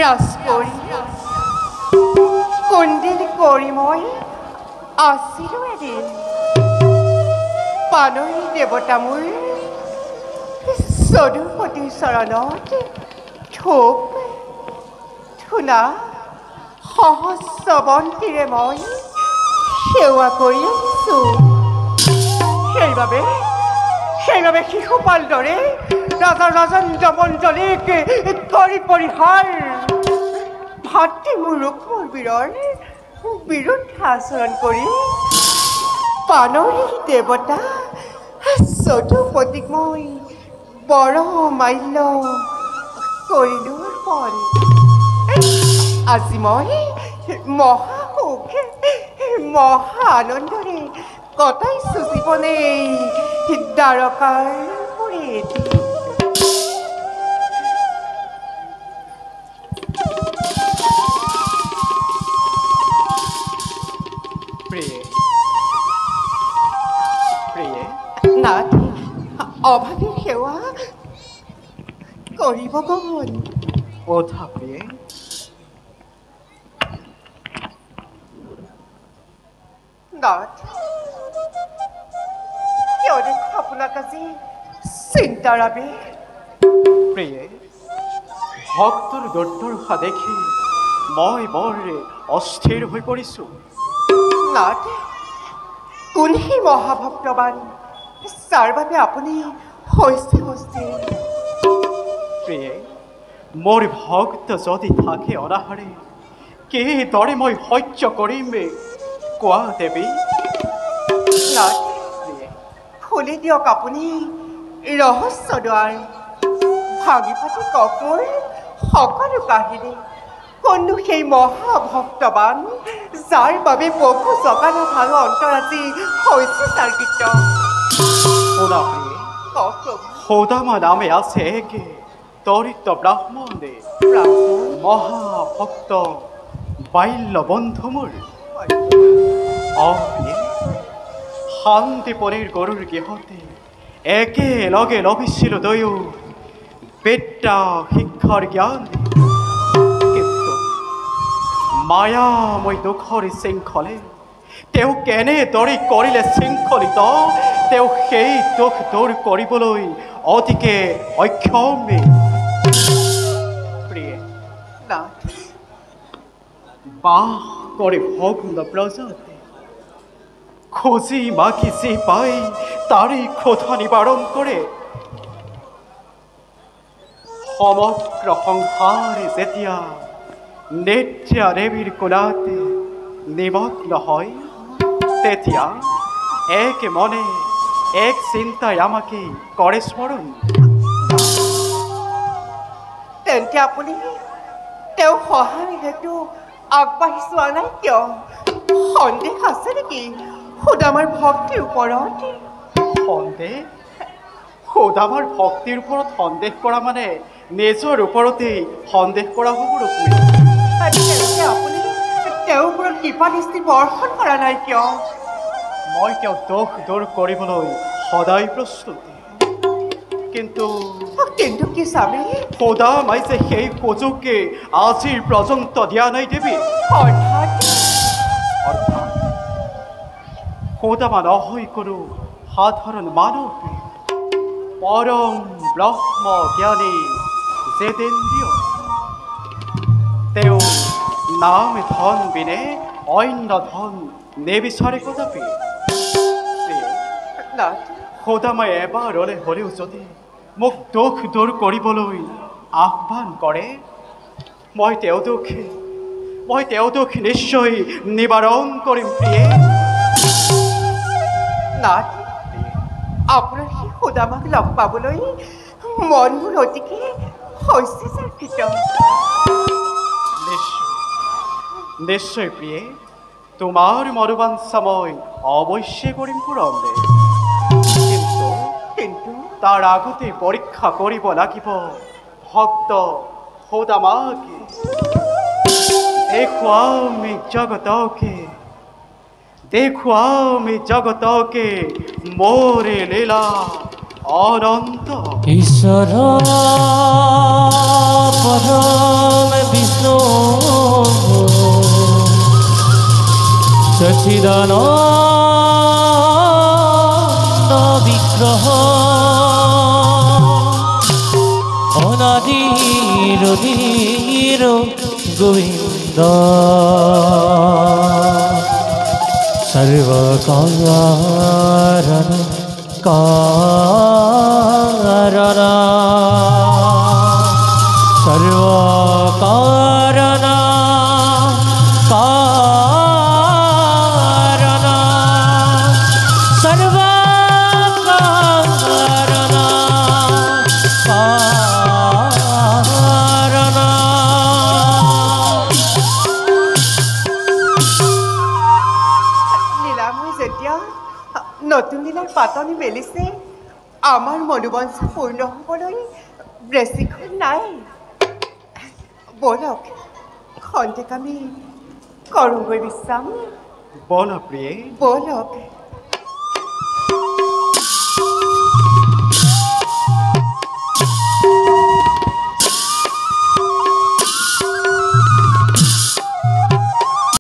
ৰাজকৰি কুণ্ডিল কৰি মই আছিলোঁ এদিন পানৈৰ দেৱতা মোৰ যদুপতিৰ চৰণত ধূপ ধূনা সহস্ৰৱন্তীৰে মই সেৱা কৰি আহিছোঁ। সেইবাবে শিশুপাল দৰে ৰাজা ৰাজেন্দ্ৰ মণ্ডলীক কৰি পৰিহাৰ ভাতৃ মোৰ ৰুক্মৰ বীৰৰ বিৰুদ্ধে আচৰণ কৰি পানৈৰ দেৱতা যদুপতিক মই বৰ মাল্য কৰিলোঁ অৰ্পণ। আজি মই মহাসুখ মহা আনন্দৰে কটাইছোঁ জীৱনে দ্বাৰকাৰ পুৰীত। নাথ অভাৱীৰ সেৱা কৰিব গমন। ওঠা প্ৰিয়ে। নাথ কিয় দেখোঁ আপোনাক আজি চিন্তাৰ আবেগ? প্ৰিয়ে, ভক্তৰ দুৰ্দশা দেখি মই বৰ অস্থিৰ হৈ পৰিছোঁ। নাথ কোন সেই মহাভক্তবান যাৰ বাবে আপুনি হৈছে অস্থিৰ? প্ৰিয়ে, মোৰ ভক্ত যদি থাকে অনাহাৰে কিদৰে মই সহ্য কৰিম কোৱা দেৱী? নাথ খুলি দিয়ক আপুনি ৰহস্য দুৱাৰ, ভাঙি পাতি কওক মোৰ সকলো কাহিনী। কোননো সেই মহাভক্তবান যাৰ বাবে বহু জগানা ভাঙ অন্তৰ আজি হৈছে চাৰ্কিত? শুনা প্ৰিয়ে, কওক সৌদামা নামে আছে এক দৰিদ্ৰ ব্ৰাহ্মণ মহাভক্ত বাল্য বন্ধু মোৰ। শান্তিপুৰীৰ গৰুৰ গৃহতে একেলগে লভিছিলোঁ দুয়ো বিদ্যা শিক্ষাৰ জ্ঞান। কিন্তু মায়াময় দুখৰ শৃংখলে তেওঁ কেনেদৰে কৰিলে শৃংখলিত, তেওঁ সেই দুখ দূৰ কৰিবলৈ অতিকে অক্ষম। প্ৰিয়ে, বাস কৰে ভগ্ন ব্ৰজতে, খুঁজি মাগি যি পাই তাৰেই ক্ষোধা নিবাৰণ কৰে। সমগ্ৰ সংসাৰ যেতিয়া নিত্যা দেৱীৰ কোলাতে নিমগ্ন হয়, তেতিয়া এক মনে এক চিন্তাই আমাকে কৰে স্মৰণ। তেন্তে আপুনি তেওঁ সহায় হেতু আগবাঢ়ি যোৱা নাই কিয়? সন্দেহ আছে নেকি সুদামাৰ ভক্তিৰ ওপৰত? সন্দেহ? সুদামাৰ ভক্তিৰ ওপৰত সন্দেহ কৰা মানে নিজৰ ওপৰতেই সন্দেহ কৰা হ'ব ৰুক্মিণী। তেন্তে আপুনি তেওঁৰ ওপৰত কৃপা দৃষ্টি বৰ্ষণ কৰা নাই কিয়? মই তেওঁ দোষ দূৰ কৰিবলৈ সদায় প্ৰস্তুতি। কিন্তু কি স্বামী? সুদামাই যে সেই সুযোগকে আজিৰ পৰ্যন্ত দিয়া নাই দেৱী। অৰ্থাৎ সুদামা নহয় কোনো সাধাৰণ মানৱ, পৰম ব্ৰহ্ম জ্ঞানী জিতেন্দ্ৰিয়। তেওঁ নাম ধন বিনে অন্য ধন নিবিচাৰে কদাপি। সুদামাই এবাৰ হ'লেও যদি মোক দুখ দূৰ কৰিবলৈ আহ্বান কৰে, মই তেওঁ দুখ নিশ্চয় নিবাৰণ কৰিম প্ৰিয়ে। নাথ আপোনাৰ সেই সুদামাক লগ পাবলৈ মনবোৰ অতিকে হৈছে চাৰ্কিত। নিশ্চয় প্ৰিয়ে, তোমাৰ মনোবাঞ্ছা মই অৱশ্যে কৰিম পূৰণ। কিন্তু তাৰ আগতে পৰীক্ষা কৰিব লাগিব ভক্ত সুদামাকে। দেখুৱামি জগতকে মোৰে লীলা অনন্ত ঈশ্বর পরম বিষ্ণু সচিদানন্দ বিগ্রহ অনাদির ধীর গোবিন্দ সর্বকারণ কারণ সর্বকারণ কারণ সর্বকারণ কারণ লীলাময় যেতিয়া নতুন লীলাৰ পাতনি মেলিছে আমাৰ মনোবঞ্চ পূৰ্ণ হ'বলৈ বেছিখন নাই ব'লক খন্তেক আমি কৰোঁগৈ বিশ্ৰাম বল প্ৰিয়ে ব'লক